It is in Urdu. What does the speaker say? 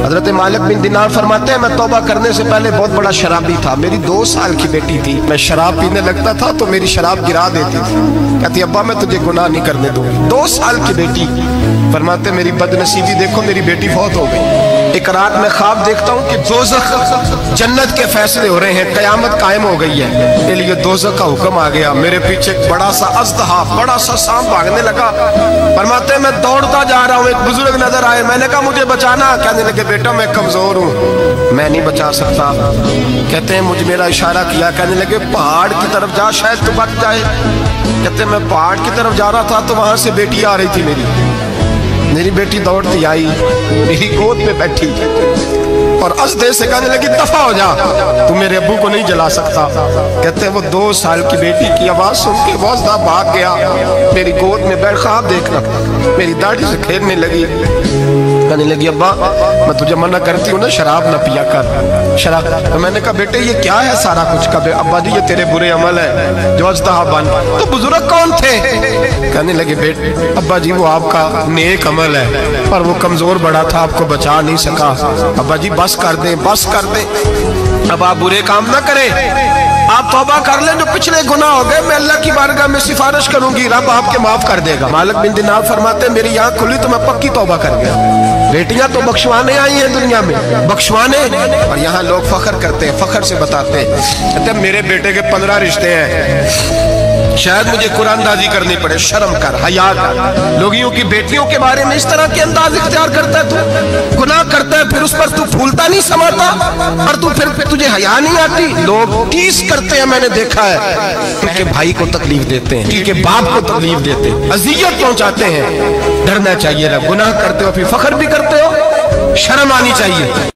حضرت مالک بن دینار فرماتے ہیں میں توبہ کرنے سے پہلے بہت بڑا شرابی تھا، میری 2 سال کی بیٹی تھی، میں شراب پینے لگتا تھا تو میری شراب گرا دیتی تھی، کہتی ابا میں تجھے گناہ نہیں کرنے دوں گی۔ 2 سال کی بیٹی، فرماتے میری بد نصیبی دیکھو میری بیٹی فوت ہو گئی۔ ایک رات میں خواب دیکھتا ہوں کہ دوزخ جنت کے فیصلے ہو رہے ہیں، قیامت قائم ہو گئی ہے، کے لیے دوزخ کا حکم آ گیا۔ میرے پیچھے ایک بڑا سا اژدہا، بڑا سا سانپ بھاگنے لگا، فرماتے ہیں میں دوڑتا جا رہا ہوں، ایک بزرگ نظر آئے، میں نے کہا مجھے بچانا، کہنے لگے بیٹا میں کمزور ہوں، میں نہیں بچا سکتا۔ کہتے ہیں مجھے میرا اشارہ کیا، کہنے لگے پہاڑ کی طرف جا شاید تو بچ جائے۔ کہتے ہیں میں پہاڑ کی طرف جا رہا تھا تو وہاں سے بیٹی آ رہی تھی، میری بیٹی دوڑتی آئی، میری گود میں بیٹھی اور ازدے سے کہنے لگی دفع ہو جا، تو میرے ابو کو نہیں جلا سکتا۔ کہتے ہیں وہ 2 سال کی بیٹی کی آواز سن کے وہ ازدہ بھاگ گیا، میری گود میں بیٹھ خواب دیکھنا، میری داڑھی سے کھیلنے لگی، کہنے لگی ابا میں تجھے منع کرتی ہوں نا شراب نہ پیا کر شراب۔ تو میں نے کہا بیٹے یہ کیا ہے سارا کچھ؟ کہا ابا جی یہ تیرے برے عمل ہے جو ازدہا بن۔ تو بزرگ کون تھے؟ کہنے لگے بیٹے ابا جی وہ آپ کا نیک عمل ہے پر وہ کمزور بڑا تھا، آپ کو بچا نہیں سکا۔ ابا جی بس کر دیں بس کر دیں، اب آپ برے کام نہ کریں، آپ توبہ کر لیں، جو پچھلے گناہ ہو گئے میں اللہ کی بارگاہ میں سفارش کروں گی، رب آپ کے معاف کر دے گا۔ مالک بن دینار فرماتے ہیں میری آنکھ کھلی تو میں پکی توبہ کر گیا۔ بیٹیاں تو بخشوانے آئی ہیں دنیا میں، بخشوانے، اور یہاں لوگ فخر کرتے ہیں، فخر سے بتاتے ہیں، کہتے ہیں میرے بیٹے کے 15 رشتے ہیں، شاید مجھے قرآن اندازی کرنی پڑے، شرم کر، حیا کر۔ لوگیوں کی بیٹیوں کے بارے میں اس طرح کے انداز اختیار کرتا ہے، تو گناہ کرتا ہے پھر اس پر تو پھولتا نہیں سماتا، اور تو پھر تجھے حیا نہیں آتی۔ لوگ ٹیس کرتے ہیں، میں نے دیکھا ہے، ان کے بھائی کو تکلیف دیتے ہیں، ان کے باپ کو تکلیف دیتے ہیں، اذیت پہنچاتے ہیں۔ ڈرنا چاہیے، گناہ کرتے ہو پھر فخر بھی کرتے ہو، شرم آنی چاہیے۔